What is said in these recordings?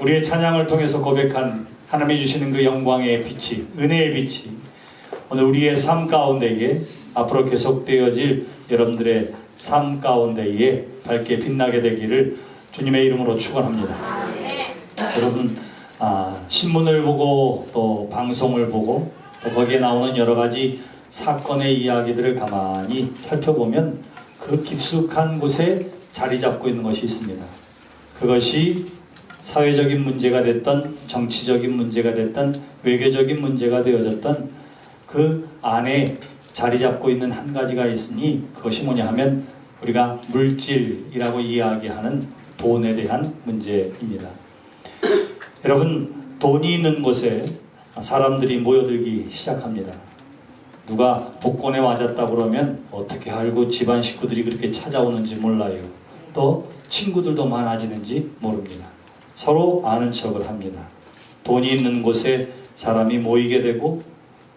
우리의 찬양을 통해서 고백한 하나님이 주시는 그 영광의 빛이, 은혜의 빛이 오늘 우리의 삶 가운데에 앞으로 계속되어질 여러분들의 삶 가운데에 밝게 빛나게 되기를 주님의 이름으로 축원합니다. 여러분, 신문을 보고 또 방송을 보고 또 거기에 나오는 여러 가지 사건의 이야기들을 가만히 살펴보면 그 깊숙한 곳에 자리 잡고 있는 것이 있습니다. 그것이 사회적인 문제가 됐던, 정치적인 문제가 됐던, 외교적인 문제가 되어졌던 그 안에 자리 잡고 있는 한 가지가 있으니 그것이 뭐냐 하면 우리가 물질이라고 이야기하는 돈에 대한 문제입니다. 여러분, 돈이 있는 곳에 사람들이 모여들기 시작합니다. 누가 복권에 맞았다고 그러면 어떻게 알고 집안 식구들이 그렇게 찾아오는지 몰라요. 또 친구들도 많아지는지 모릅니다. 서로 아는 척을 합니다. 돈이 있는 곳에 사람이 모이게 되고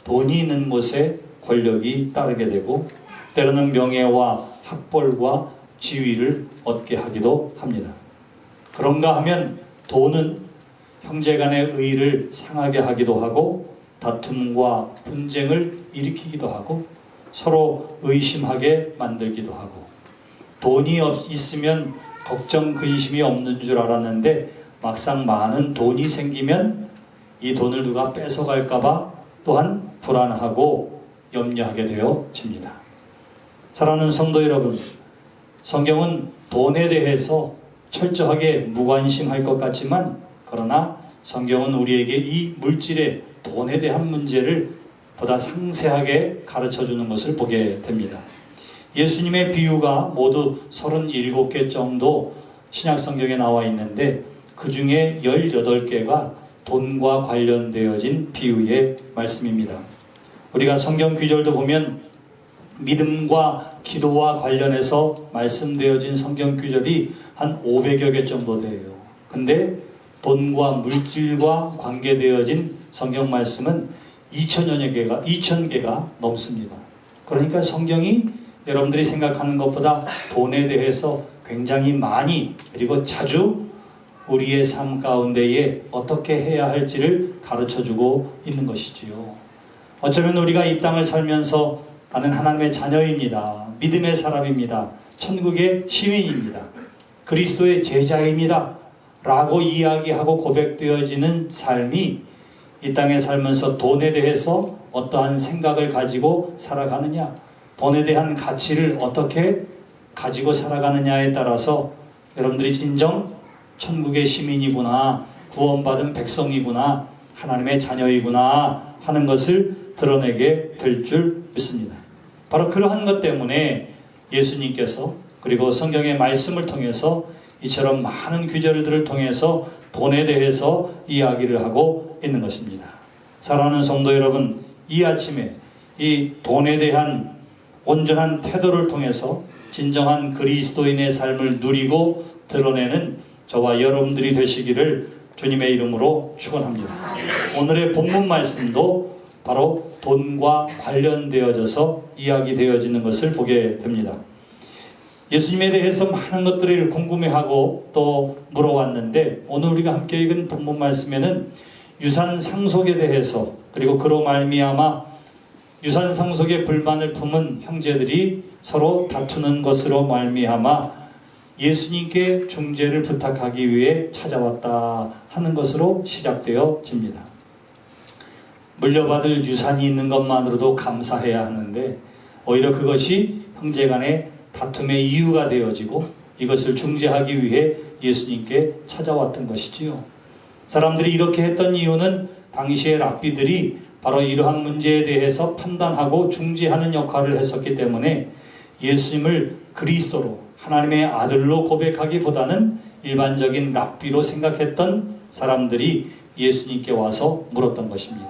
돈이 있는 곳에 권력이 따르게 되고 때로는 명예와 학벌과 지위를 얻게 하기도 합니다. 그런가 하면 돈은 형제간의 의의를 상하게 하기도 하고 다툼과 분쟁을 일으키기도 하고 서로 의심하게 만들기도 하고 돈이 있으면 걱정 근심이 없는 줄 알았는데 막상 많은 돈이 생기면 이 돈을 누가 뺏어갈까봐 또한 불안하고 염려하게 되어집니다. 사랑하는 성도 여러분, 성경은 돈에 대해서 철저하게 무관심할 것 같지만 그러나 성경은 우리에게 이 물질의 돈에 대한 문제를 보다 상세하게 가르쳐주는 것을 보게 됩니다. 예수님의 비유가 모두 37개 정도 신약성경에 나와 있는데 그 중에 18개가 돈과 관련되어진 비유의 말씀입니다. 우리가 성경 구절도 보면 믿음과 기도와 관련해서 말씀되어진 성경 구절이 한 500여 개 정도 돼요. 근데 돈과 물질과 관계되어진 성경 말씀은 2000개가 넘습니다. 그러니까 성경이 여러분들이 생각하는 것보다 돈에 대해서 굉장히 많이 그리고 자주 우리의 삶 가운데에 어떻게 해야 할지를 가르쳐주고 있는 것이지요. 어쩌면 우리가 이 땅을 살면서 나는 하나님의 자녀입니다. 믿음의 사람입니다. 천국의 시민입니다. 그리스도의 제자입니다. 라고 이야기하고 고백되어지는 삶이 이 땅에 살면서 돈에 대해서 어떠한 생각을 가지고 살아가느냐, 돈에 대한 가치를 어떻게 가지고 살아가느냐에 따라서 여러분들이 진정 천국의 시민이구나, 구원받은 백성이구나, 하나님의 자녀이구나 하는 것을 드러내게 될 줄 믿습니다. 바로 그러한 것 때문에 예수님께서 그리고 성경의 말씀을 통해서 이처럼 많은 규절들을 통해서 돈에 대해서 이야기를 하고 있는 것입니다. 사랑하는 성도 여러분, 이 아침에 이 돈에 대한 온전한 태도를 통해서 진정한 그리스도인의 삶을 누리고 드러내는 저와 여러분들이 되시기를 주님의 이름으로 축원합니다. 오늘의 본문 말씀도 바로 돈과 관련되어져서 이야기되어지는 것을 보게 됩니다. 예수님에 대해서 많은 것들을 궁금해하고 또 물어왔는데 오늘 우리가 함께 읽은 본문 말씀에는 유산 상속에 대해서 그리고 그로 말미암아 유산 상속에 불만을 품은 형제들이 서로 다투는 것으로 말미암아 예수님께 중재를 부탁하기 위해 찾아왔다 하는 것으로 시작되어집니다. 물려받을 유산이 있는 것만으로도 감사해야 하는데 오히려 그것이 형제간의 다툼의 이유가 되어지고 이것을 중재하기 위해 예수님께 찾아왔던 것이지요. 사람들이 이렇게 했던 이유는 당시의 랍비들이 바로 이러한 문제에 대해서 판단하고 중재하는 역할을 했었기 때문에 예수님을 그리스도로 하나님의 아들로 고백하기보다는 일반적인 랍비로 생각했던 사람들이 예수님께 와서 물었던 것입니다.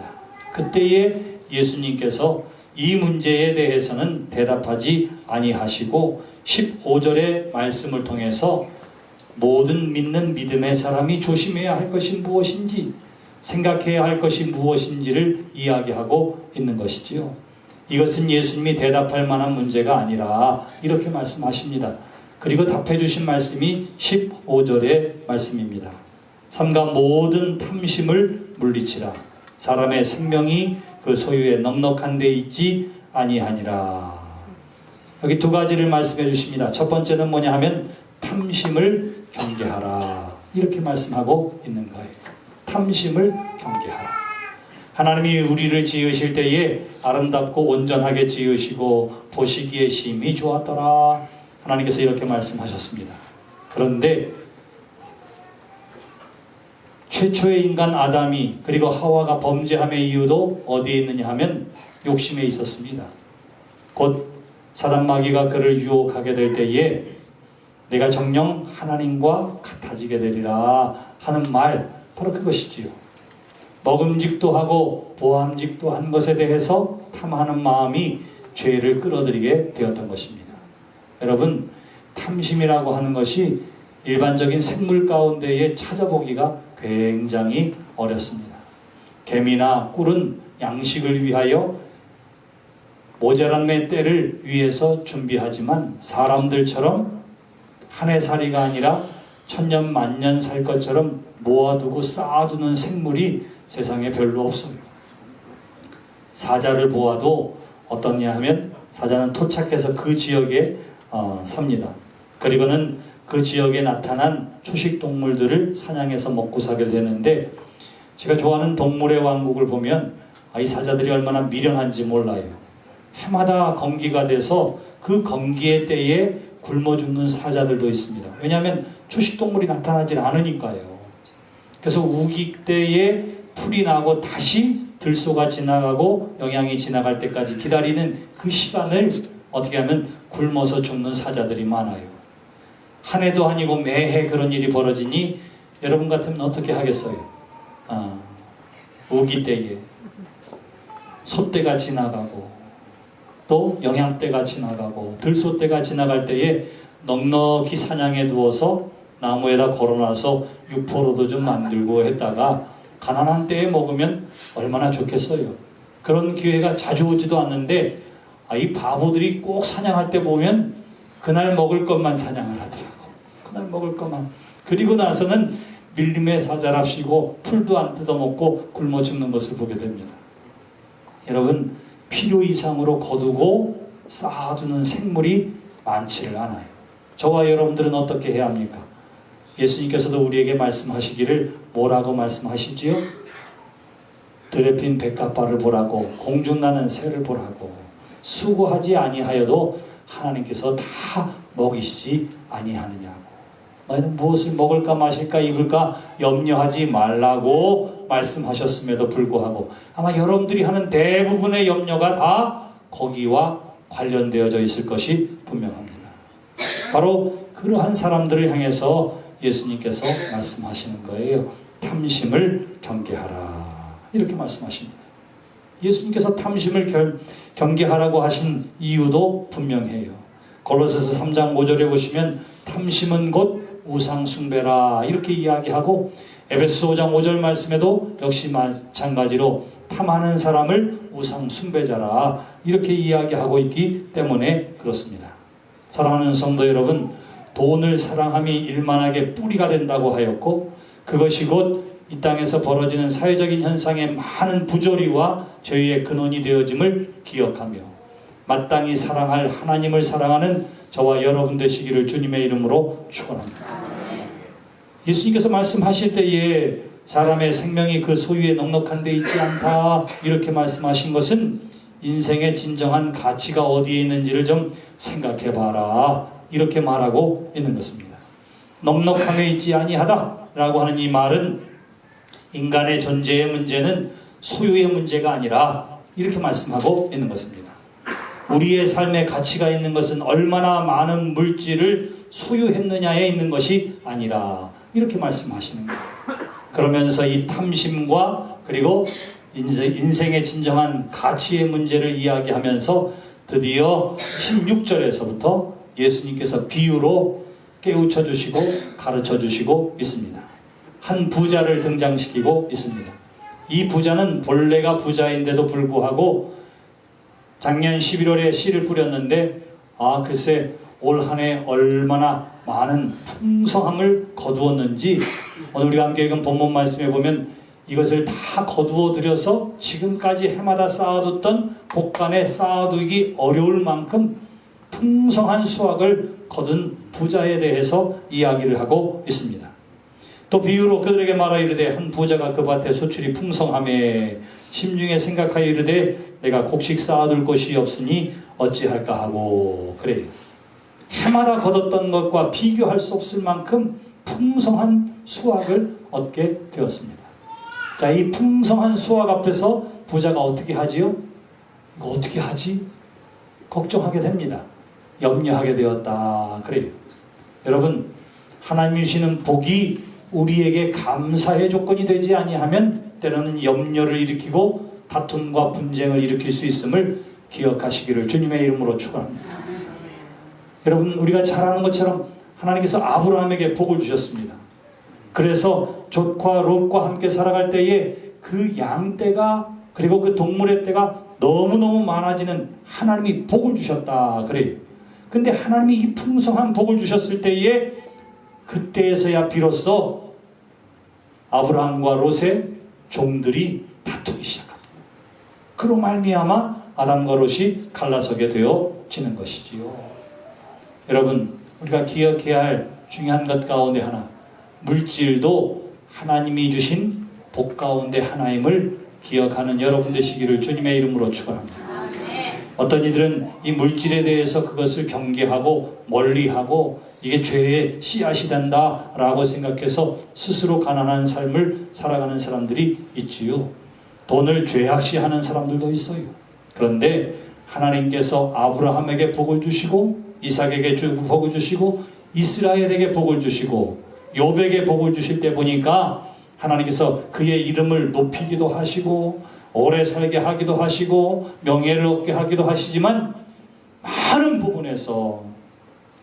그때에 예수님께서 이 문제에 대해서는 대답하지 아니하시고 15절의 말씀을 통해서 모든 믿는 믿음의 사람이 조심해야 할 것이 무엇인지 생각해야 할 것이 무엇인지를 이야기하고 있는 것이지요. 이것은 예수님이 대답할 만한 문제가 아니라 이렇게 말씀하십니다. 그리고 답해 주신 말씀이 15절의 말씀입니다. 삼가 모든 탐심을 물리치라. 사람의 생명이 그 소유에 넉넉한 데 있지 아니하니라. 여기 두 가지를 말씀해 주십니다. 첫 번째는 뭐냐 하면 탐심을 경계하라. 이렇게 말씀하고 있는 거예요. 탐심을 경계하라. 하나님이 우리를 지으실 때에 아름답고 온전하게 지으시고 보시기에 심히 좋았더라. 하나님께서 이렇게 말씀하셨습니다. 그런데 최초의 인간 아담이 그리고 하와가 범죄함의 이유도 어디에 있느냐 하면 욕심에 있었습니다. 곧 사단마귀가 그를 유혹하게 될 때에 내가 정녕 하나님과 같아지게 되리라 하는 말, 바로 그것이지요. 먹음직도 하고 보암직도 한 것에 대해서 탐하는 마음이 죄를 끌어들이게 되었던 것입니다. 여러분, 탐심이라고 하는 것이 일반적인 생물 가운데에 찾아보기가 굉장히 어렵습니다. 개미나 꿀은 양식을 위하여 모자람의 때를 위해서 준비하지만 사람들처럼 한 해 살이가 아니라 천년 만년 살 것처럼 모아두고 쌓아두는 생물이 세상에 별로 없어요. 사자를 보아도 어떻냐 하면 사자는 토착해서 그 지역에 삽니다. 그리고는 그 지역에 나타난 초식 동물들을 사냥해서 먹고 살게 되는데, 제가 좋아하는 동물의 왕국을 보면 이 사자들이 얼마나 미련한지 몰라요. 해마다 건기가 돼서 그 건기의 때에 굶어 죽는 사자들도 있습니다. 왜냐하면 초식 동물이 나타나질 않으니까요. 그래서 우기 때에 풀이 나고 다시 들소가 지나가고 영양이 지나갈 때까지 기다리는 그 시간을 어떻게 하면 굶어서 죽는 사자들이 많아요. 한 해도 아니고 매해 그런 일이 벌어지니 여러분 같으면 어떻게 하겠어요? 우기 때에 소때가 지나가고 또 영양때가 지나가고 들소때가 지나갈 때에 넉넉히 사냥해 두어서 나무에다 걸어놔서 육포로도 좀 만들고 했다가 가난한 때에 먹으면 얼마나 좋겠어요. 그런 기회가 자주 오지도 않는데 이 바보들이 꼭 사냥할 때 보면 그날 먹을 것만 사냥을 하더라고. 그날 먹을 것만. 그리고 나서는 밀림의 사자랍시고 풀도 안 뜯어먹고 굶어 죽는 것을 보게 됩니다. 여러분, 필요 이상으로 거두고 쌓아두는 생물이 많지를 않아요. 저와 여러분들은 어떻게 해야 합니까? 예수님께서도 우리에게 말씀하시기를 뭐라고 말씀하시지요? 들에 핀 백합화를 보라고, 공중나는 새를 보라고. 수고하지 아니하여도 하나님께서 다 먹이시지 아니하느냐고. 너희는 무엇을 먹을까 마실까 입을까 염려하지 말라고 말씀하셨음에도 불구하고 아마 여러분들이 하는 대부분의 염려가 다 거기와 관련되어져 있을 것이 분명합니다. 바로 그러한 사람들을 향해서 예수님께서 말씀하시는 거예요. 탐심을 경계하라. 이렇게 말씀하십니다. 예수님께서 탐심을 경계하라고 하신 이유도 분명해요. 골로새서 3장 5절에 보시면 탐심은 곧 우상 숭배라 이렇게 이야기하고, 에베소서 5장 5절 말씀에도 역시 마찬가지로 탐하는 사람을 우상 숭배자라 이렇게 이야기하고 있기 때문에 그렇습니다. 사랑하는 성도 여러분, 돈을 사랑함이 일만하게 뿌리가 된다고 하였고, 그것이 곧 이 땅에서 벌어지는 사회적인 현상의 많은 부조리와 죄의 근원이 되어짐을 기억하며 마땅히 사랑할 하나님을 사랑하는 저와 여러분 되시기를 주님의 이름으로 축원합니다. 예수님께서 말씀하실 때에 사람의 생명이 그 소유에 넉넉한 데 있지 않다 이렇게 말씀하신 것은 인생의 진정한 가치가 어디에 있는지를 좀 생각해 봐라 이렇게 말하고 있는 것입니다. 넉넉함에 있지 아니하다 라고 하는 이 말은 인간의 존재의 문제는 소유의 문제가 아니라 이렇게 말씀하고 있는 것입니다. 우리의 삶에 가치가 있는 것은 얼마나 많은 물질을 소유했느냐에 있는 것이 아니라 이렇게 말씀하시는 거예요. 그러면서 이 탐심과 그리고 인생의 진정한 가치의 문제를 이야기하면서 드디어 16절에서부터 예수님께서 비유로 깨우쳐 주시고 가르쳐 주시고 있습니다. 한 부자를 등장시키고 있습니다. 이 부자는 본래가 부자인데도 불구하고 작년 11월에 씨를 뿌렸는데 글쎄 올 한 해 얼마나 많은 풍성함을 거두었는지 오늘 우리가 함께 읽은 본문 말씀에 보면 이것을 다 거두어 들여서 지금까지 해마다 쌓아뒀던 곡간에 쌓아두기 어려울 만큼 풍성한 수확을 거둔 부자에 대해서 이야기를 하고 있습니다. 또 비유로 그들에게 말하 이르되 한 부자가 그 밭에 소출이 풍성함에 심중에 생각하여 이르되 내가 곡식 쌓아둘 곳이 없으니 어찌할까 하고 그래요. 해마다 거뒀던 것과 비교할 수 없을 만큼 풍성한 수확을 얻게 되었습니다. 자, 이 풍성한 수확 앞에서 부자가 어떻게 하지요? 이거 어떻게 하지? 걱정하게 됩니다. 염려하게 되었다. 그래요. 여러분, 하나님이 주시는 복이 우리에게 감사의 조건이 되지 아니하면 때로는 염려를 일으키고 다툼과 분쟁을 일으킬 수 있음을 기억하시기를 주님의 이름으로 축원합니다. 여러분, 우리가 잘 아는 것처럼 하나님께서 아브라함에게 복을 주셨습니다. 그래서 족과 롯과 함께 살아갈 때에 그 양떼가 그리고 그 동물의 떼가 너무너무 많아지는 하나님이 복을 주셨다. 그래요. 근데 하나님이 이 풍성한 복을 주셨을 때에 그때에서야 비로소 아브라함과 롯의 종들이 다투기 시작합니다. 그로 말미암아 아담과 롯이 갈라서게 되어지는 것이지요. 여러분, 우리가 기억해야 할 중요한 것 가운데 하나, 물질도 하나님이 주신 복 가운데 하나임을 기억하는 여러분 되시기를 주님의 이름으로 축원합니다. 어떤 이들은 이 물질에 대해서 그것을 경계하고 멀리하고 이게 죄의 씨앗이 된다 라고 생각해서 스스로 가난한 삶을 살아가는 사람들이 있지요. 돈을 죄악시하는 사람들도 있어요. 그런데 하나님께서 아브라함에게 복을 주시고 이삭에게 복을 주시고 이스라엘에게 복을 주시고 욥에게 복을 주실 때 보니까 하나님께서 그의 이름을 높이기도 하시고 오래 살게 하기도 하시고 명예를 얻게 하기도 하시지만 많은 부분에서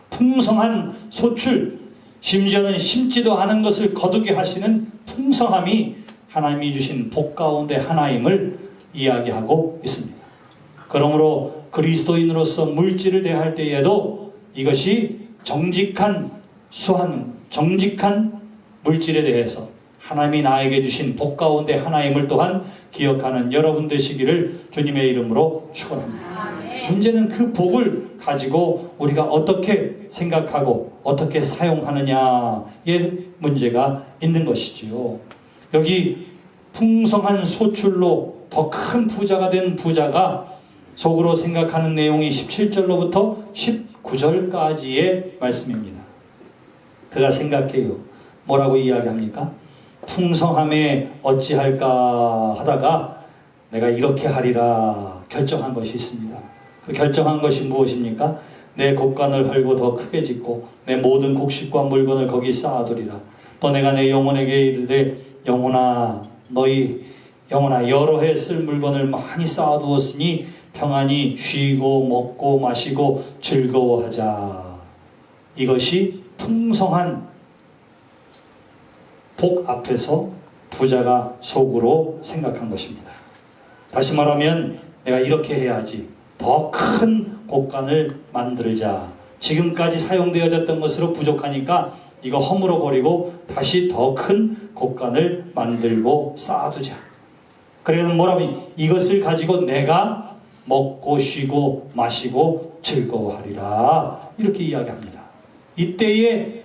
풍성한 소출, 심지어는 심지도 않은 것을 거두게 하시는 풍성함이 하나님이 주신 복 가운데 하나임을 이야기하고 있습니다. 그러므로 그리스도인으로서 물질을 대할 때에도 이것이 정직한 정직한 물질에 대해서 하나님이 나에게 주신 복 가운데 하나임을 또한 기억하는 여러분 되시기를 주님의 이름으로 축원합니다. 문제는 그 복을 가지고 우리가 어떻게 생각하고 어떻게 사용하느냐의 문제가 있는 것이지요. 여기 풍성한 소출로 더 큰 부자가 된 부자가 속으로 생각하는 내용이 17절로부터 19절까지의 말씀입니다. 그가 생각해요. 뭐라고 이야기합니까? 풍성함에 어찌할까 하다가 내가 이렇게 하리라 결정한 것이 있습니다. 그 결정한 것이 무엇입니까? 내 곡간을 헐고 더 크게 짓고 내 모든 곡식과 물건을 거기 쌓아두리라. 또 내가 내 영혼에게 이르되 영혼아 여러 해 쓸 물건을 많이 쌓아두었으니 평안히 쉬고 먹고 마시고 즐거워하자. 이것이 풍성한 복 앞에서 부자가 속으로 생각한 것입니다. 다시 말하면 내가 이렇게 해야지. 더 큰 곡간을 만들자. 지금까지 사용되어졌던 것으로 부족하니까 이거 허물어 버리고 다시 더 큰 곡간을 만들고 쌓아두자. 그러면 뭐라면 이것을 가지고 내가 먹고 쉬고 마시고 즐거워하리라. 이렇게 이야기합니다. 이때에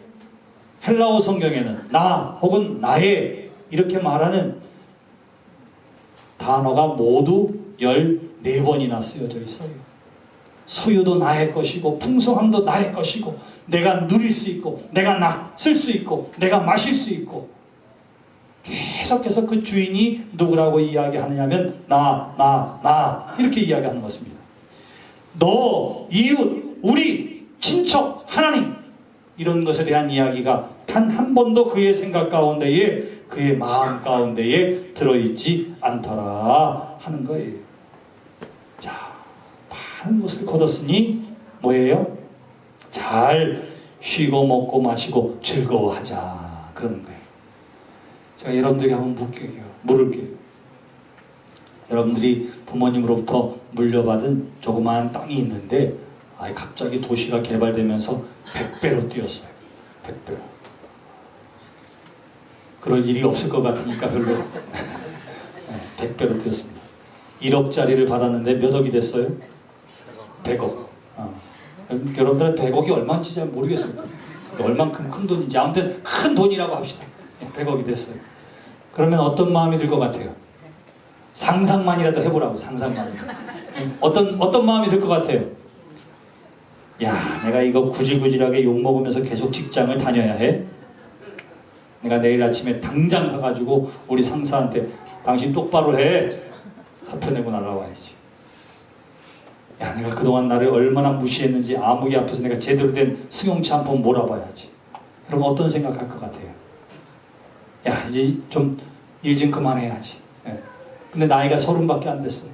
헬라어 성경에는 나 혹은 나의 이렇게 말하는 단어가 모두 14번이나 쓰여져 있어요. 소유도 나의 것이고 풍성함도 나의 것이고 내가 누릴 수 있고 내가 쓸 수 있고 내가 마실 수 있고 계속해서 그 주인이 누구라고 이야기하느냐면 나 이렇게 이야기하는 것입니다. 너, 이웃, 우리, 친척, 하나님 이런 것에 대한 이야기가 단 한 번도 그의 생각 가운데에 그의 마음 가운데에 들어있지 않더라 하는 거예요. 자, 많은 것을 거뒀으니 뭐예요? 잘 쉬고 먹고 마시고 즐거워하자 그러는 거예요. 제가 여러분들에게 한번 물을게요. 여러분들이 부모님으로부터 물려받은 조그마한 땅이 있는데 갑자기 도시가 개발되면서 100배로 뛰었어요. 100배. 그럴 일이 없을 것 같으니까 별로. 100배로 되었습니다. 1억짜리를 받았는데 몇 억이 됐어요? 100억. 여러분들은 100억이 얼마인지 잘 모르겠습니다. 얼만큼 큰 돈인지. 아무튼 큰 돈이라고 합시다. 100억이 됐어요. 그러면 어떤 마음이 들 것 같아요? 상상만이라도 해보라고. 상상만. 어떤 마음이 들 것 같아요? 야, 내가 이거 구질구질하게 욕먹으면서 계속 직장을 다녀야 해? 내가 내일 아침에 당장 가가지고 우리 상사한테 당신 똑바로 해. 사표 내고 날아와야지. 야, 내가 그동안 나를 얼마나 무시했는지 아무리 앞에서 내가 제대로 된 승용차 한 번 몰아봐야지. 여러분 어떤 생각할 것 같아요? 야, 이제 좀 일 좀 그만해야지. 근데 나이가 30밖에 안 됐어요.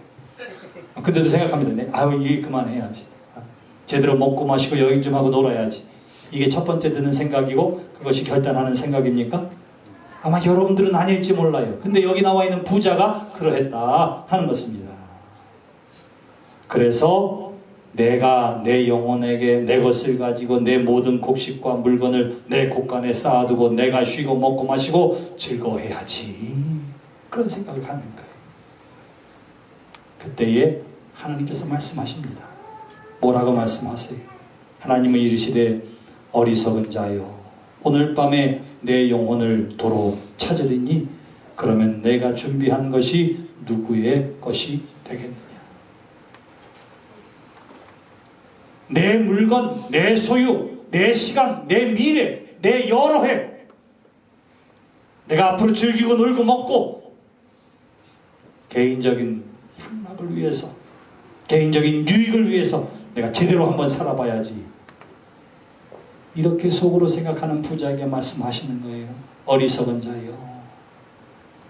근데도 생각합니다. 아유, 일 그만해야지. 제대로 먹고 마시고 여행 좀 하고 놀아야지. 이게 첫 번째 드는 생각이고 그것이 결단하는 생각입니까? 아마 여러분들은 아닐지 몰라요. 근데 여기 나와 있는 부자가 그러했다 하는 것입니다. 그래서 내가 내 영혼에게 내 것을 가지고 내 모든 곡식과 물건을 내 곳간에 쌓아두고 내가 쉬고 먹고 마시고 즐거워해야지. 그런 생각을 갖는 거예요. 그때에 하나님께서 말씀하십니다. 뭐라고 말씀하세요? 하나님은 이르시되 어리석은 자여 오늘 밤에 내 영혼을 도로 찾으리니 그러면 내가 준비한 것이 누구의 것이 되겠느냐. 내 물건, 내 소유, 내 시간, 내 미래, 내 여러 해 내가 앞으로 즐기고 놀고 먹고 개인적인 향락을 위해서 개인적인 유익을 위해서 내가 제대로 한번 살아봐야지. 이렇게 속으로 생각하는 부자에게 말씀하시는 거예요. 어리석은 자여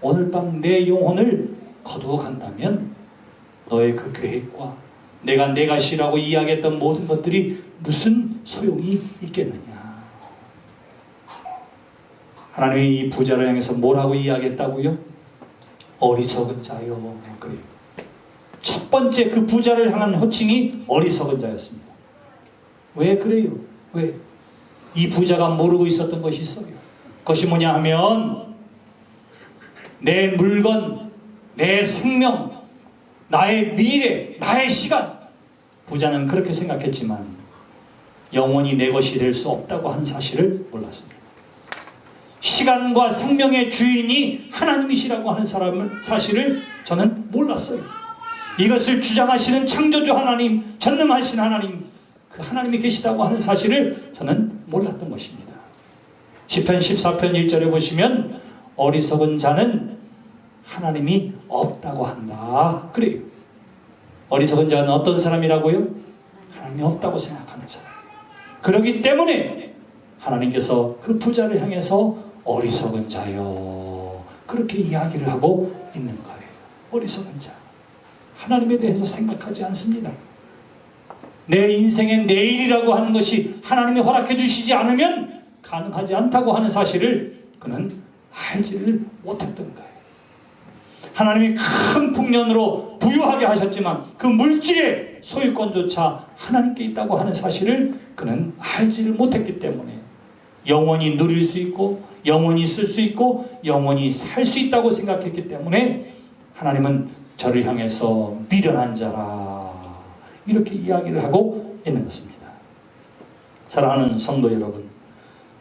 오늘 밤 내 영혼을 거두어 간다면 너의 그 계획과 내가 내 것이라고 이야기했던 모든 것들이 무슨 소용이 있겠느냐. 하나님이 이 부자를 향해서 뭐라고 이야기했다고요? 어리석은 자여. 그래요. 첫 번째 그 부자를 향한 호칭이 어리석은 자였습니다. 왜 그래요? 왜? 이 부자가 모르고 있었던 것이 있어요. 그것이 뭐냐 하면 내 물건, 내 생명, 나의 미래, 나의 시간. 부자는 그렇게 생각했지만 영원히 내 것이 될 수 없다고 하는 사실을 몰랐습니다. 시간과 생명의 주인이 하나님이시라고 하는 사실을 저는 몰랐어요. 이것을 주장하시는 창조주 하나님, 전능하신 하나님, 그 하나님이 계시다고 하는 사실을 저는 몰랐던 것입니다. 시편 14편 1절에 보시면 어리석은 자는 하나님이 없다고 한다. 그래요. 어리석은 자는 어떤 사람이라고요? 하나님이 없다고 생각하는 사람. 그렇기 때문에 하나님께서 그 부자를 향해서 어리석은 자요 그렇게 이야기를 하고 있는 거예요. 어리석은 자. 하나님에 대해서 생각하지 않습니다. 내 인생의 내일이라고 하는 것이 하나님이 허락해 주시지 않으면 가능하지 않다고 하는 사실을 그는 알지를 못했던 거예요. 하나님이 큰 풍년으로 부유하게 하셨지만 그 물질의 소유권조차 하나님께 있다고 하는 사실을 그는 알지를 못했기 때문에 영원히 누릴 수 있고 영원히 쓸 수 있고 영원히 살 수 있다고 생각했기 때문에 하나님은 저를 향해서 미련한 자라 이렇게 이야기를 하고 있는 것입니다. 사랑하는 성도 여러분,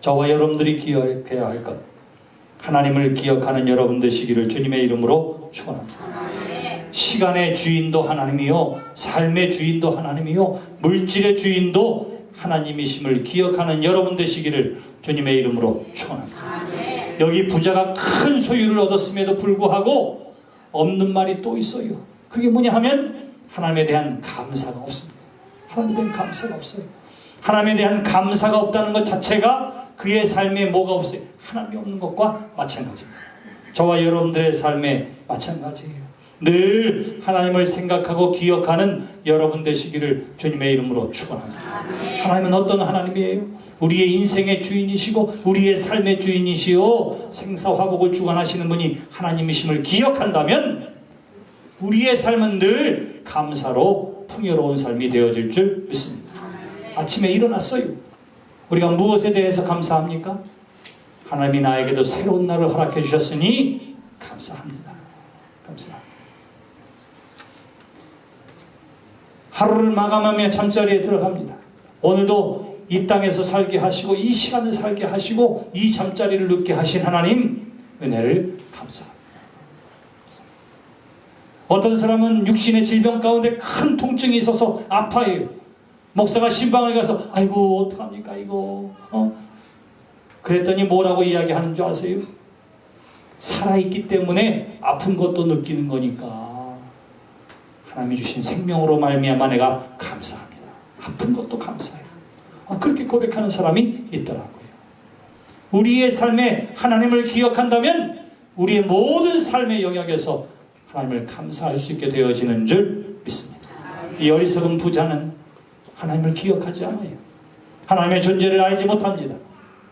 저와 여러분들이 기억해야 할 것, 하나님을 기억하는 여러분 되시기를 주님의 이름으로 축원합니다. 시간의 주인도 하나님이요, 삶의 주인도 하나님이요, 물질의 주인도 하나님이심을 기억하는 여러분 되시기를 주님의 이름으로 축원합니다. 여기 부자가 큰 소유를 얻었음에도 불구하고 없는 말이 또 있어요. 그게 뭐냐 하면 하나님에 대한 감사가 없습니다. 하나님에 대한 감사가 없어요. 하나님에 대한 감사가 없다는 것 자체가 그의 삶에 뭐가 없어요? 하나님이 없는 것과 마찬가지입니다. 저와 여러분들의 삶에 마찬가지예요. 늘 하나님을 생각하고 기억하는 여러분 되시기를 주님의 이름으로 축원합니다. 하나님은 어떤 하나님이에요? 우리의 인생의 주인이시고 우리의 삶의 주인이시오 생사화복을 주관하시는 분이 하나님이심을 기억한다면 우리의 삶은 늘 감사로 풍요로운 삶이 되어질 줄 믿습니다. 아침에 일어났어요. 우리가 무엇에 대해서 감사합니까? 하나님이 나에게도 새로운 날을 허락해 주셨으니 감사합니다. 감사합니다. 하루를 마감하며 잠자리에 들어갑니다. 오늘도 이 땅에서 살게 하시고 이 시간을 살게 하시고 이 잠자리를 눕게 하신 하나님 은혜를 감사합니다. 어떤 사람은 육신의 질병 가운데 큰 통증이 있어서 아파요. 목사가 신방을 가서 아이고 어떡합니까 이거 그랬더니 뭐라고 이야기하는 줄 아세요? 살아있기 때문에 아픈 것도 느끼는 거니까 하나님이 주신 생명으로 말미암아 내가 감사합니다. 아픈 것도 감사해요. 그렇게 고백하는 사람이 있더라고요. 우리의 삶에 하나님을 기억한다면 우리의 모든 삶의 영역에서 하나님을 감사할 수 있게 되어지는 줄 믿습니다. 이 어리석은 부자는 하나님을 기억하지 않아요. 하나님의 존재를 알지 못합니다.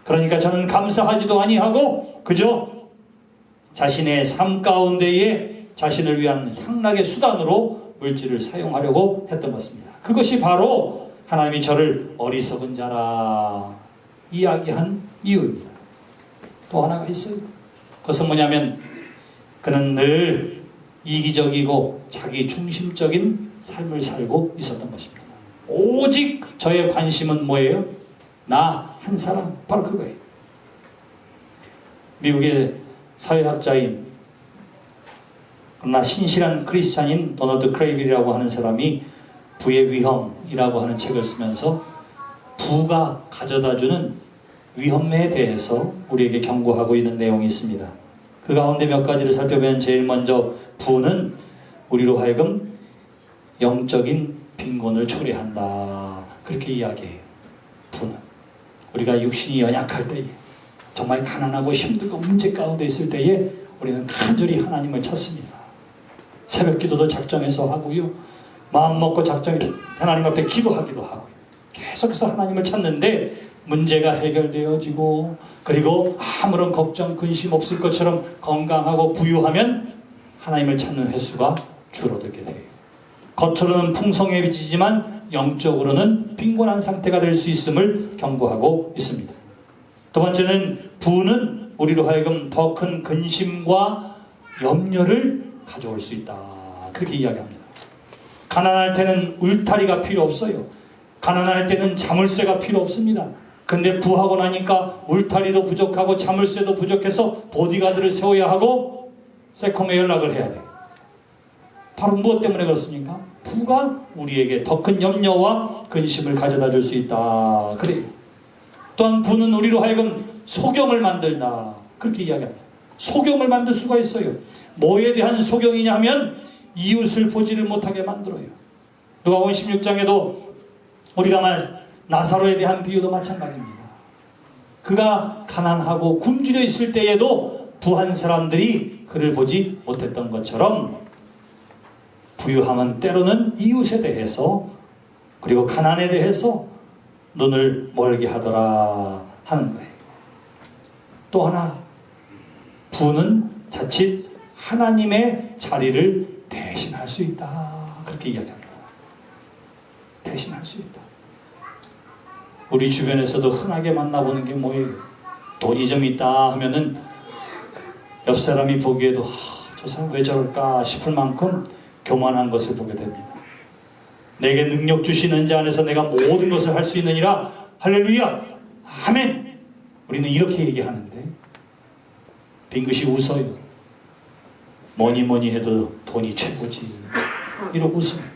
그러니까 저는 감사하지도 아니하고 그저 자신의 삶 가운데에 자신을 위한 향락의 수단으로 물질을 사용하려고 했던 것입니다. 그것이 바로 하나님이 저를 어리석은 자라 이야기한 이유입니다. 또 하나가 있어요. 그것은 뭐냐면 그는 늘 이기적이고 자기 중심적인 삶을 살고 있었던 것입니다. 오직 저의 관심은 뭐예요? 나 한 사람, 바로 그거예요. 미국의 사회학자인 그러나 신실한 크리스찬인 도널드 크레이빌이라고 하는 사람이 부의 위험이라고 하는 책을 쓰면서 부가 가져다주는 위험에 대해서 우리에게 경고하고 있는 내용이 있습니다. 그 가운데 몇 가지를 살펴보면 제일 먼저 부는 우리로 하여금 영적인 빈곤을 초래한다. 그렇게 이야기해요. 부는 우리가 육신이 연약할 때에 정말 가난하고 힘들고 문제 가운데 있을 때에 우리는 간절히 하나님을 찾습니다. 새벽 기도도 작정해서 하고요. 마음 먹고 작정해서 하나님 앞에 기도하기도 하고요. 계속해서 하나님을 찾는데 문제가 해결되어지고 그리고 아무런 걱정 근심 없을 것처럼 건강하고 부유하면 하나님을 찾는 횟수가 줄어들게 돼요. 겉으로는 풍성해지지만 영적으로는 빈곤한 상태가 될 수 있음을 경고하고 있습니다. 두 번째는 부는 우리로 하여금 더 큰 근심과 염려를 가져올 수 있다. 그렇게 이야기합니다. 가난할 때는 울타리가 필요 없어요. 가난할 때는 자물쇠가 필요 없습니다. 근데 부하고 나니까 울타리도 부족하고 자물쇠도 부족해서 보디가드를 세워야 하고 세콤에 연락을 해야 돼요. 바로 무엇 때문에 그렇습니까? 부가 우리에게 더 큰 염려와 근심을 가져다 줄 수 있다. 그래요. 또한 부는 우리로 하여금 소경을 만들다. 그렇게 이야기합니다. 소경을 만들 수가 있어요. 뭐에 대한 소경이냐 하면 이웃을 보지를 못하게 만들어요. 누가복음 16장에도 우리가 나사로에 대한 비유도 마찬가지입니다. 그가 가난하고 굶주려 있을 때에도 부한 사람들이 그를 보지 못했던 것처럼 부유함은 때로는 이웃에 대해서 그리고 가난에 대해서 눈을 멀게 하더라 하는 거예요. 또 하나 부는 자칫 하나님의 자리를 대신할 수 있다. 그렇게 이야기합니다. 대신할 수 있다. 우리 주변에서도 흔하게 만나보는 게 뭐예요? 돈이 좀 있다 하면은 옆 사람이 보기에도 저 사람 왜 저럴까 싶을 만큼 교만한 것을 보게 됩니다. 내게 능력 주시는 자 안에서 내가 모든 것을 할 수 있느니라. 할렐루야. 아멘. 우리는 이렇게 얘기하는데 빙긋이 웃어요. 뭐니 해도 돈이 최고지. 이러고 웃습니다.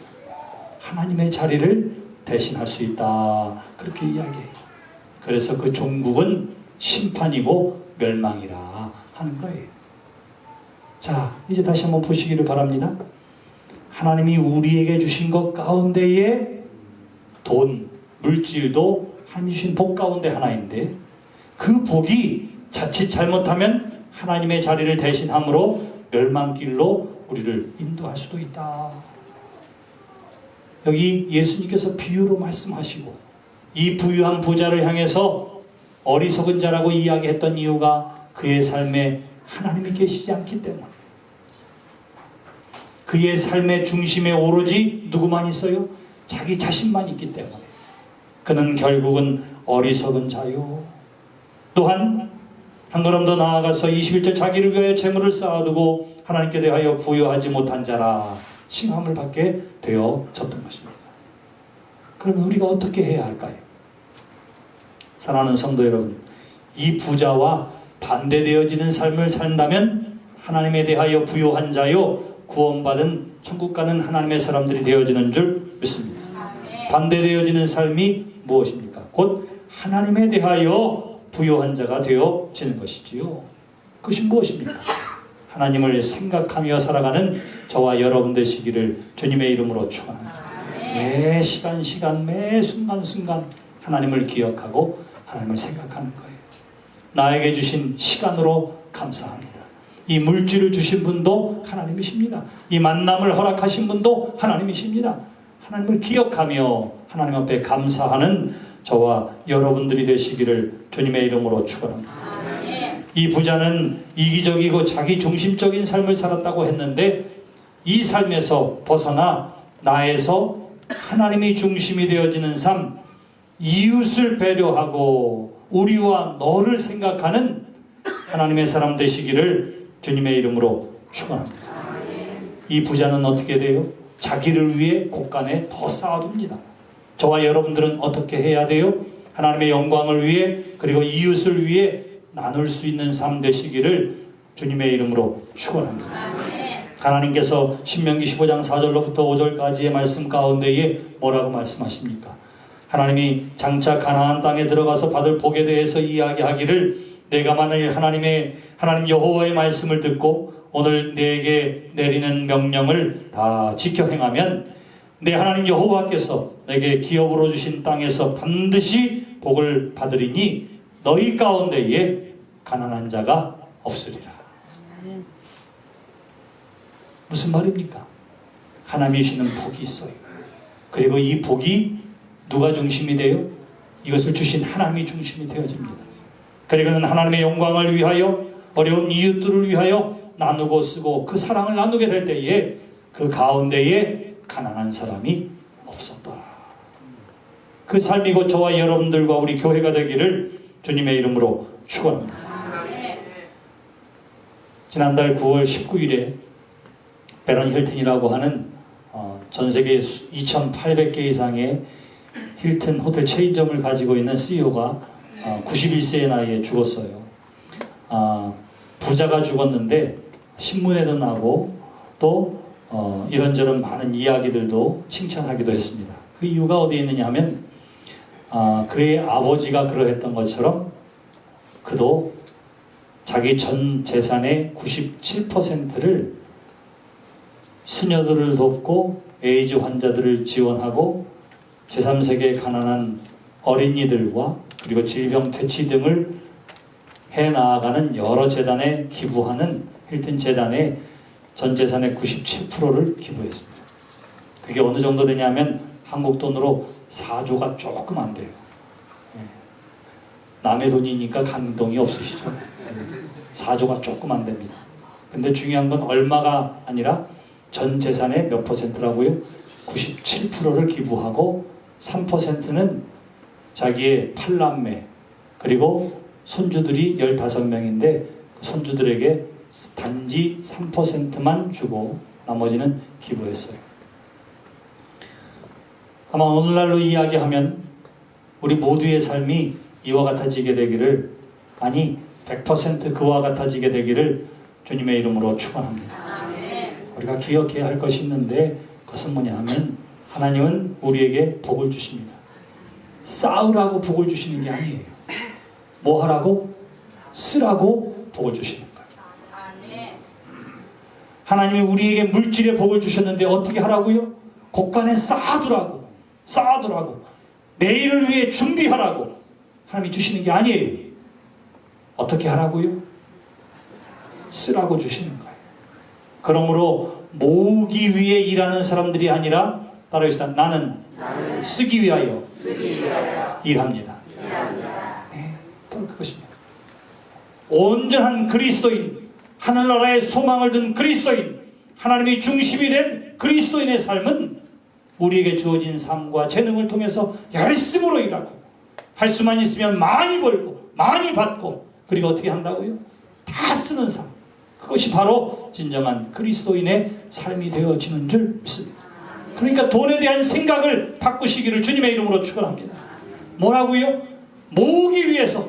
하나님의 자리를 대신할 수 있다. 그렇게 이야기해요. 그래서 그 종국은 심판이고 멸망이라 하는 거예요. 자, 이제 다시 한번 보시기를 바랍니다. 하나님이 우리에게 주신 것 가운데에 돈, 물질도 하나님이 주신 복 가운데 하나인데 그 복이 자칫 잘못하면 하나님의 자리를 대신함으로 멸망길로 우리를 인도할 수도 있다. 여기 예수님께서 비유로 말씀하시고 이 부유한 부자를 향해서 어리석은 자라고 이야기했던 이유가 그의 삶에 하나님이 계시지 않기 때문에 그의 삶의 중심에 오로지 누구만 있어요? 자기 자신만 있기 때문에 그는 결국은 어리석은 자요. 또한 한 걸음 더 나아가서 21절 자기를 위하여 재물을 쌓아두고 하나님께 대하여 부여하지 못한 자라 칭함을 받게 되어졌던 것입니다. 그러면 우리가 어떻게 해야 할까요? 사랑하는 성도 여러분, 이 부자와 반대되어지는 삶을 산다면 하나님에 대하여 부요한 자요 구원받은 천국 가는 하나님의 사람들이 되어지는 줄 믿습니다. 반대되어지는 삶이 무엇입니까? 곧 하나님에 대하여 부요한 자가 되어지는 것이지요. 그것이 무엇입니까? 하나님을 생각하며 살아가는 저와 여러분 되시기를 주님의 이름으로 축원합니다. 매 시간 매 순간 하나님을 기억하고 하나님을 생각하는 거예요. 나에게 주신 시간으로 감사합니다. 이 물질을 주신 분도 하나님이십니다. 이 만남을 허락하신 분도 하나님이십니다. 하나님을 기억하며 하나님 앞에 감사하는 저와 여러분들이 되시기를 주님의 이름으로 축원합니다. 이 부자는 이기적이고 자기 중심적인 삶을 살았다고 했는데 이 삶에서 벗어나 나에서 하나님이 중심이 되어지는 삶, 이웃을 배려하고 우리와 너를 생각하는 하나님의 사람 되시기를 주님의 이름으로 축원합니다. 이 부자는 어떻게 돼요? 자기를 위해 곳간에 더 쌓아둡니다. 저와 여러분들은 어떻게 해야 돼요? 하나님의 영광을 위해 그리고 이웃을 위해 나눌 수 있는 삶 되시기를 주님의 이름으로 축원합니다. 하나님께서 신명기 15장 4절로부터 5절까지의 말씀 가운데에 뭐라고 말씀하십니까? 하나님이 장차 가나안 땅에 들어가서 받을 복에 대해서 이야기하기를 내가 만일 하나님 여호와의 말씀을 듣고 오늘 내게 내리는 명령을 다 지켜 행하면 내 하나님 여호와께서 내게 기업으로 주신 땅에서 반드시 복을 받으리니 너희 가운데에 가난한 자가 없으리라. 무슨 말입니까? 하나님이 주시는 복이 있어요. 그리고 이 복이 누가 중심이 돼요? 이것을 주신 하나님이 중심이 되어집니다. 그리고는 하나님의 영광을 위하여 어려운 이웃들을 위하여 나누고 쓰고 그 사랑을 나누게 될 때에 그 가운데에 가난한 사람이 없었더라. 그 삶이 곧 저와 여러분들과 우리 교회가 되기를 주님의 이름으로 축원합니다. 지난달 9월 19일에 베런 힐튼이라고 하는 전 세계 2,800개 이상의 힐튼 호텔 체인점을 가지고 있는 CEO가 91세의 나이에 죽었어요. 부자가 죽었는데 신문에도 나고 또 이런저런 많은 이야기들도 칭찬하기도 했습니다. 그 이유가 어디에 있느냐 하면 그의 아버지가 그러했던 것처럼 그도 자기 전 재산의 97%를 수녀들을 돕고 에이즈 환자들을 지원하고 제3세계 가난한 어린이들과 그리고 질병 퇴치 등을 해나가는 여러 재단에 기부하는 힐튼 재단에 전 재산의 97%를 기부했습니다. 그게 어느 정도 되냐면 한국 돈으로 4조가 조금 안 돼요. 남의 돈이니까 감동이 없으시죠? 4조가 조금 안 됩니다. 근데 중요한 건 얼마가 아니라 전 재산의 몇 %라고요? 97%를 기부하고 3%는 자기의 8남매 그리고 손주들이 15명인데 손주들에게 단지 3%만 주고 나머지는 기부했어요. 아마 오늘날로 이야기하면 우리 모두의 삶이 이와 같아지게 되기를, 아니 100% 그와 같아지게 되기를 주님의 이름으로 축원합니다. 우리가 기억해야 할 것이 있는데 그것은 뭐냐 하면 하나님은 우리에게 복을 주십니다. 쌓으라고 복을 주시는 게 아니에요. 뭐 하라고? 쓰라고 복을 주시는 거예요. 하나님이 우리에게 물질의 복을 주셨는데 어떻게 하라고요? 곳간에 쌓아두라고. 내일을 위해 준비하라고 하나님이 주시는 게 아니에요. 어떻게 하라고요? 쓰라고 주시는 거예요. 그러므로 모으기 위해 일하는 사람들이 아니라 따라합시다. 나는 쓰기 위하여 일합니다. 네, 바로 그것입니다. 온전한 그리스도인, 하늘나라의 소망을 둔 그리스도인, 하나님이 중심이 된 그리스도인의 삶은 우리에게 주어진 삶과 재능을 통해서 열심으로 일하고 할 수만 있으면 많이 벌고 많이 받고, 그리고 어떻게 한다고요? 다 쓰는 삶. 그것이 바로 진정한 그리스도인의 삶이 되어지는 줄 믿습니다. 그러니까 돈에 대한 생각을 바꾸시기를 주님의 이름으로 축원합니다. 뭐라고요? 모으기 위해서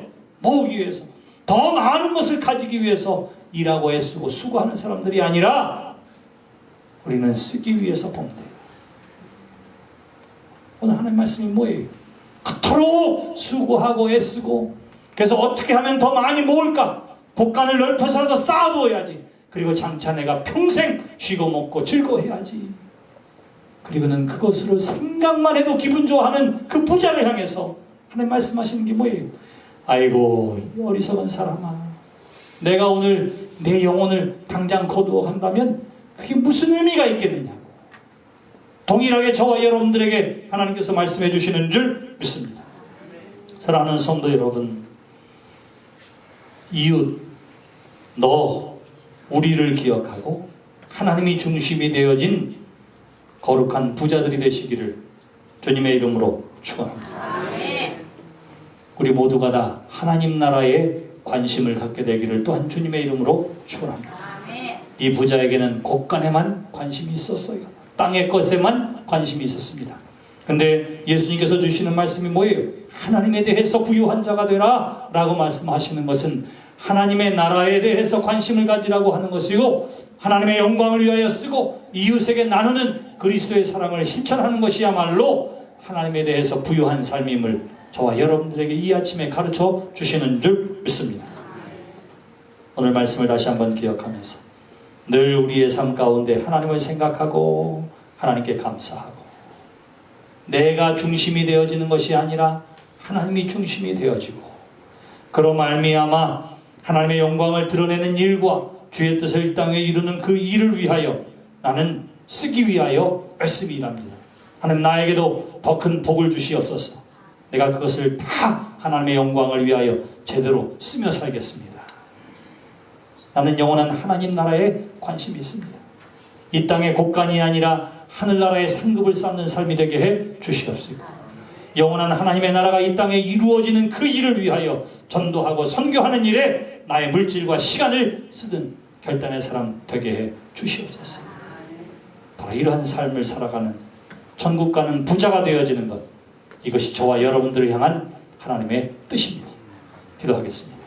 더 많은 것을 가지기 위해서 일하고 애쓰고 수고하는 사람들이 아니라 우리는 쓰기 위해서 봅니다. 오늘 하나님 말씀이 뭐예요? 그토록 수고하고 애쓰고, 그래서 어떻게 하면 더 많이 모을까? 곳간을 넓혀서라도 쌓아두어야지. 그리고 장차 내가 평생 쉬고 먹고 즐거워해야지. 그리고는 그것으로 생각만 해도 기분 좋아하는 그 부자를 향해서 하나님 말씀하시는 게 뭐예요? 아이고 어리석은 사람아, 내가 오늘 내 영혼을 당장 거두어 간다면 그게 무슨 의미가 있겠느냐고. 동일하게 저와 여러분들에게 하나님께서 말씀해 주시는 줄 믿습니다. 사랑하는 성도 여러분, 이웃, 너, 우리를 기억하고 하나님이 중심이 되어진 거룩한 부자들이 되시기를 주님의 이름으로 축원합니다. 우리 모두가 다 하나님 나라에 관심을 갖게 되기를 또한 주님의 이름으로 축원합니다. 이 부자에게는 곳간에만 관심이 있었어요. 땅의 것에만 관심이 있었습니다. 근데 예수님께서 주시는 말씀이 뭐예요? 하나님에 대해서 부유한 자가 되라 라고 말씀하시는 것은 하나님의 나라에 대해서 관심을 가지라고 하는 것이고, 하나님의 영광을 위하여 쓰고 이웃에게 나누는 그리스도의 사랑을 실천하는 것이야말로 하나님에 대해서 부유한 삶임을 저와 여러분들에게 이 아침에 가르쳐 주시는 줄 믿습니다. 오늘 말씀을 다시 한번 기억하면서 늘 우리의 삶 가운데 하나님을 생각하고 하나님께 감사하고, 내가 중심이 되어지는 것이 아니라 하나님이 중심이 되어지고, 그로 말미암아 하나님의 영광을 드러내는 일과 주의 뜻을 이 땅에 이루는 그 일을 위하여 나는 쓰기 위하여 열심히 일합니다. 하나님 나에게도 더 큰 복을 주시옵소서. 내가 그것을 다 하나님의 영광을 위하여 제대로 쓰며 살겠습니다. 나는 영원한 하나님 나라에 관심이 있습니다. 이 땅의 곳간이 아니라 하늘나라의 상급을 쌓는 삶이 되게 해 주시옵소서. 영원한 하나님의 나라가 이 땅에 이루어지는 그 일을 위하여 전도하고 선교하는 일에 나의 물질과 시간을 쓰는 결단의 사람 되게 해 주시옵소서. 바로 이러한 삶을 살아가는, 천국 가는 부자가 되어지는 것, 이것이 저와 여러분들을 향한 하나님의 뜻입니다. 기도하겠습니다.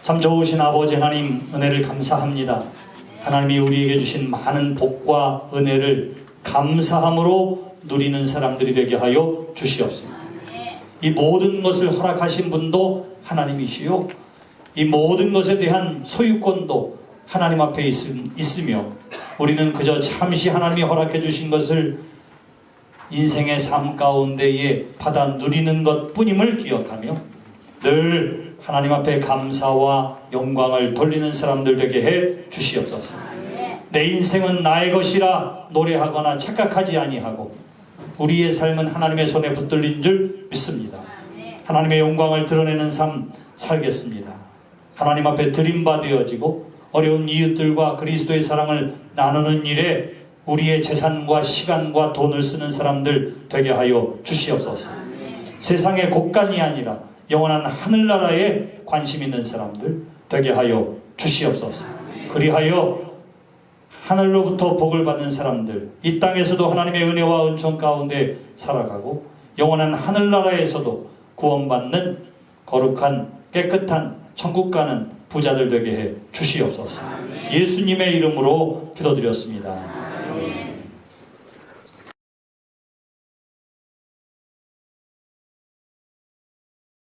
참 좋으신 아버지 하나님, 은혜를 감사합니다. 하나님이 우리에게 주신 많은 복과 은혜를 감사함으로 누리는 사람들이 되게 하여 주시옵소서. 이 모든 것을 허락하신 분도 하나님이시요, 이 모든 것에 대한 소유권도 하나님 앞에 있으며, 우리는 그저 잠시 하나님이 허락해 주신 것을 인생의 삶 가운데에 받아 누리는 것뿐임을 기억하며 늘 하나님 앞에 감사와 영광을 돌리는 사람들 되게 해 주시옵소서. 내 인생은 나의 것이라 노래하거나 착각하지 아니하고 우리의 삶은 하나님의 손에 붙들린 줄 믿습니다. 하나님의 영광을 드러내는 삶 살겠습니다. 하나님 앞에 드림바 되어지고 어려운 이웃들과 그리스도의 사랑을 나누는 일에 우리의 재산과 시간과 돈을 쓰는 사람들 되게 하여 주시옵소서. 세상의 곳간이 아니라 영원한 하늘나라에 관심 있는 사람들 되게 하여 주시옵소서. 그리하여 하늘로부터 복을 받는 사람들, 이 땅에서도 하나님의 은혜와 은총 가운데 살아가고 영원한 하늘나라에서도 구원받는 거룩한 깨끗한 천국 가는 부자들 되게 해 주시옵소서. 예수님의 이름으로 기도드렸습니다.